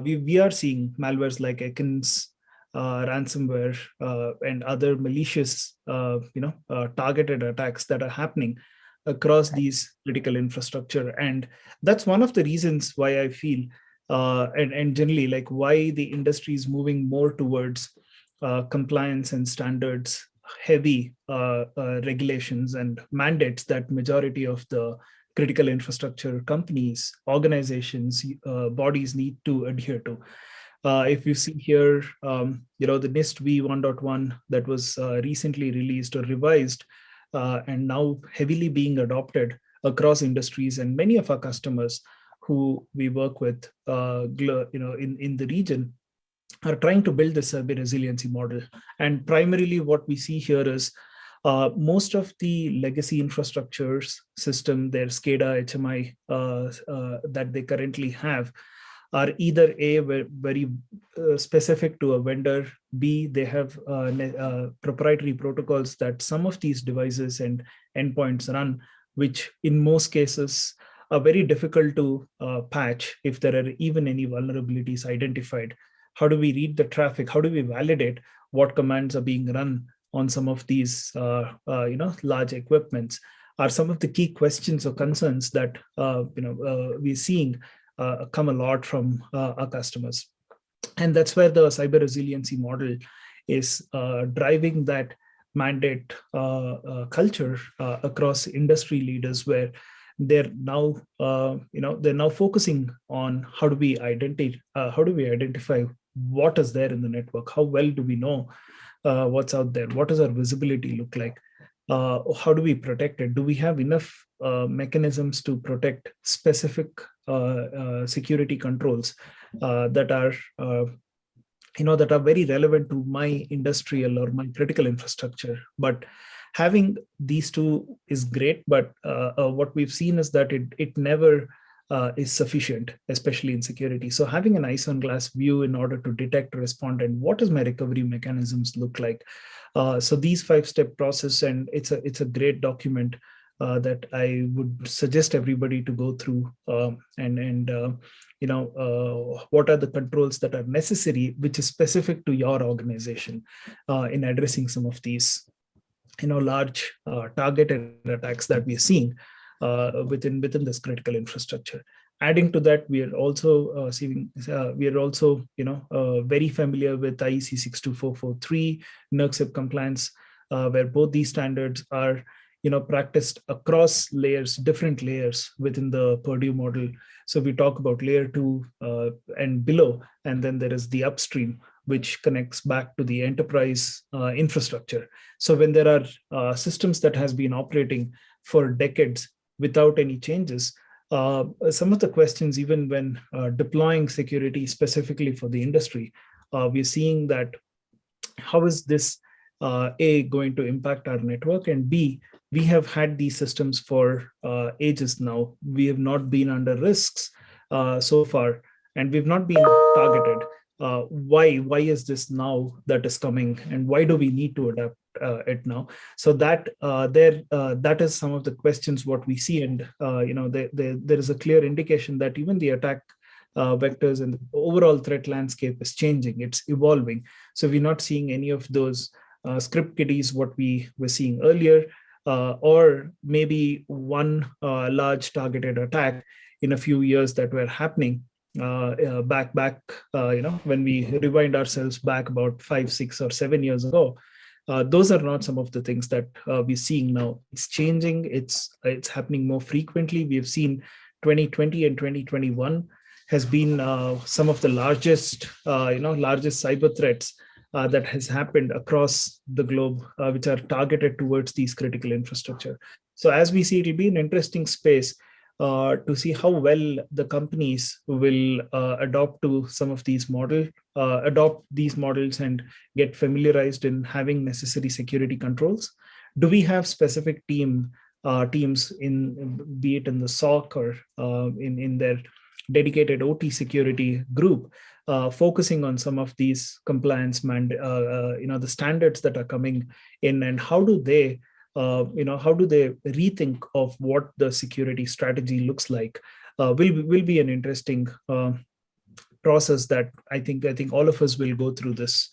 we are seeing malwares like Ekans, ransomware, and other malicious, targeted attacks that are happening across these critical infrastructure. And that's one of the reasons why I feel, and generally like why the industry is moving more towards compliance and standards heavy regulations and mandates that majority of the critical infrastructure companies, organizations, bodies need to adhere to. If you see here, the NIST V 1.1 that was recently released or revised, and now heavily being adopted across industries, and many of our customers who we work with, in the region, are trying to build this cyber resiliency model. And primarily what we see here is most of the legacy infrastructures system, their SCADA, HMI that they currently have, are either A, very specific to a vendor, B, they have proprietary protocols that some of these devices and endpoints run, which in most cases are very difficult to patch if there are even any vulnerabilities identified. How do we read the traffic? How do we validate what commands are being run on some of these large equipments? Are some of the key questions or concerns that we're seeing come a lot from our customers. And that's where the cyber resiliency model is driving that mandate culture across industry leaders, where they're now focusing on how do we identify what is there in the network, how well do we know what's out there, what does our visibility look like, how do we protect it, do we have enough mechanisms to protect specific security controls that are very relevant to my industrial or my critical infrastructure. But having these two is great, but what we've seen is that it never is sufficient, especially in security. So having an eyes on glass view in order to detect, respond, and what does my recovery mechanisms look like? So these 5-step process, and it's a great document that I would suggest everybody to go through, what are the controls that are necessary, which is specific to your organization in addressing some of these large targeted attacks that we are seeing within this critical infrastructure. Adding to that, we are also very familiar with IEC 62443, NERC compliance, where both these standards are practiced across layers, different layers within the Purdue model. So we talk about layer 2 and below, and then there is the upstream, which connects back to the enterprise infrastructure. So when there are systems that has been operating for decades without any changes, some of the questions, even when deploying security specifically for the industry, we're seeing that how is this A, going to impact our network, and B, we have had these systems for ages now. We have not been under risks so far, and we've not been targeted. Why is this now that is coming, and why do we need to adapt it now? So that that is some of the questions what we see, and there is a clear indication that even the attack vectors and the overall threat landscape is changing. It's evolving. So we're not seeing any of those script kiddies what we were seeing earlier, or maybe one large targeted attack in a few years that were happening back when we rewind ourselves back about 5, 6, or 7 years ago. Those are not some of the things that we're seeing now. It's changing. It's happening more frequently. We have seen 2020 and 2021 has been some of the largest cyber threats that has happened across the globe, which are targeted towards these critical infrastructure. So as we see, it'll be an interesting space to see how well the companies will adopt some of these models and get familiarized in having necessary security controls. Do we have specific teams be it in the SOC or in their dedicated OT security group, focusing on some of these compliance the standards that are coming in, and how do they rethink of what the security strategy looks like? Will be an interesting process that I think all of us will go through this.